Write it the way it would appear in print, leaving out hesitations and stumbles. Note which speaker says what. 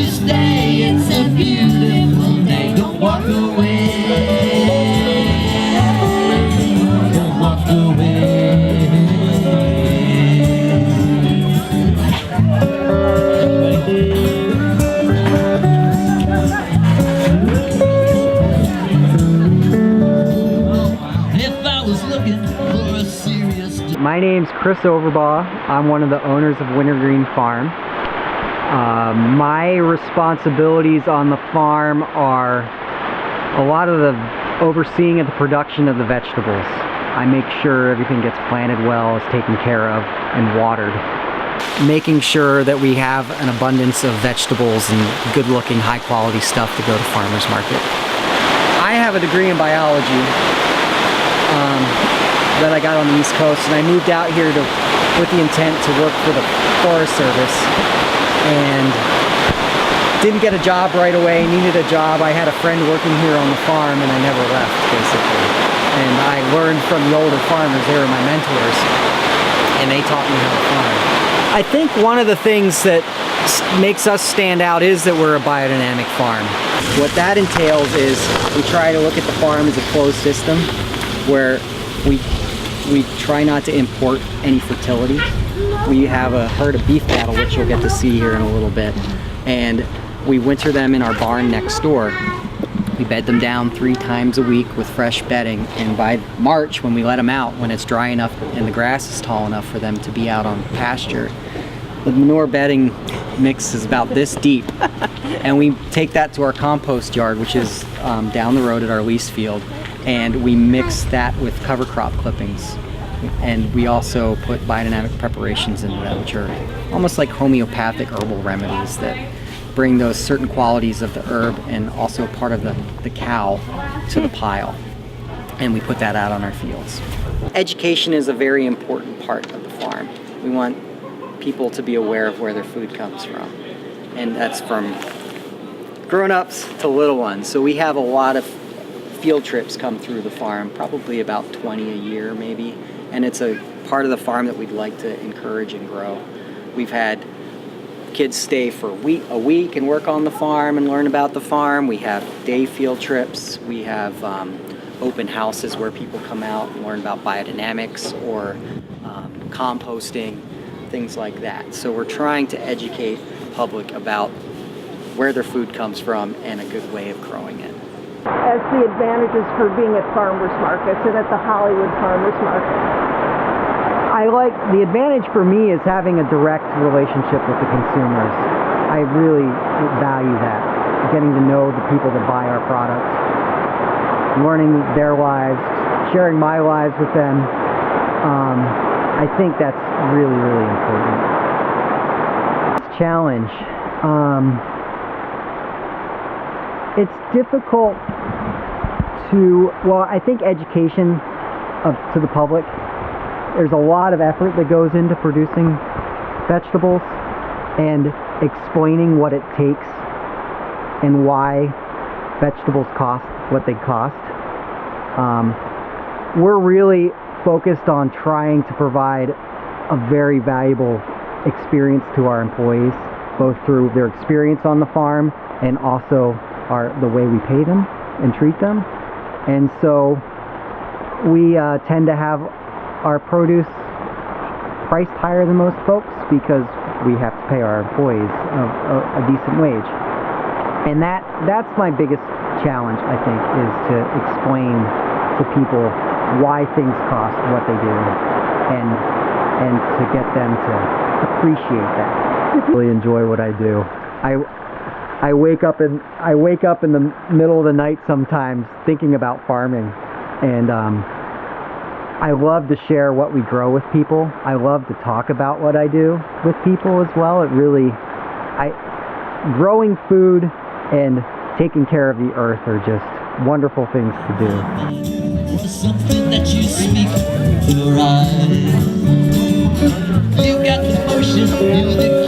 Speaker 1: you stay, it's a beautiful day. Don't walk away. Don't walk away. If I was looking for a serious...
Speaker 2: My name's Chris Overbaugh. I'm one of the owners of Wintergreen Farm. My responsibilities on the farm are a lot of the overseeing of the production of the vegetables. I make sure everything gets planted well, is taken care of, and watered. Making sure that we have an abundance of vegetables and good-looking, high-quality stuff to go to farmers market. I have a degree in biology that I got on the East Coast, and I moved out here with the intent to work for the Forest Service, and didn't get a job right away, needed a job. I had a friend working here on the farm, and I never left, basically. And I learned from the older farmers. They were my mentors, and they taught me how to farm. I think one of the things that makes us stand out is that we're a biodynamic farm. What that entails is we try to look at the farm as a closed system where we try not to import any fertility. We have a herd of beef cattle, which you'll get to see here in a little bit, and we winter them in our barn next door. We bed them down 3 times a week with fresh bedding, and by March, when we let them out, when it's dry enough and the grass is tall enough for them to be out on pasture, the manure bedding mix is about this deep, and we take that to our compost yard, which is down the road at our lease field, and we mix that with cover crop clippings. And we also put biodynamic preparations into that, which are almost like homeopathic herbal remedies that bring those certain qualities of the herb and also part of the cow to the pile. And we put that out on our fields. Education is a very important part of the farm. We want people to be aware of where their food comes from. And that's from grown-ups to little ones. So we have a lot of field trips come through the farm, probably about 20 a year maybe. And it's a part of the farm that we'd like to encourage and grow. We've had kids stay for a week and work on the farm and learn about the farm. We have day field trips. We have open houses where people come out and learn about biodynamics or composting, things like that. So we're trying to educate the public about where their food comes from and a good way of growing it.
Speaker 3: As the advantages for being at farmers markets and at the Hollywood Farmers Market.
Speaker 2: I like, the advantage for me is having a direct relationship with the consumers. I really value that. Getting to know the people that buy our product, learning their lives, sharing my lives with them. I think that's really, really important. Challenge. It's difficult to, well, I think education to the public. There's a lot of effort that goes into producing vegetables and explaining what it takes and why vegetables cost what they cost. We're really focused on trying to provide a very valuable experience to our employees, both through their experience on the farm and also the way we pay them and treat them. And so we tend to have our produce priced higher than most folks because we have to pay our employees a decent wage. And that's my biggest challenge, I think, is to explain to people why things cost what they do and to get them to appreciate that. I really enjoy what I do. I wake up in the middle of the night sometimes thinking about farming, and I love to share what we grow with people. I love to talk about what I do with people as well. It really, growing food and taking care of the earth are just wonderful things to do.
Speaker 1: Something that you speak with your eyes. You got the motion, you're the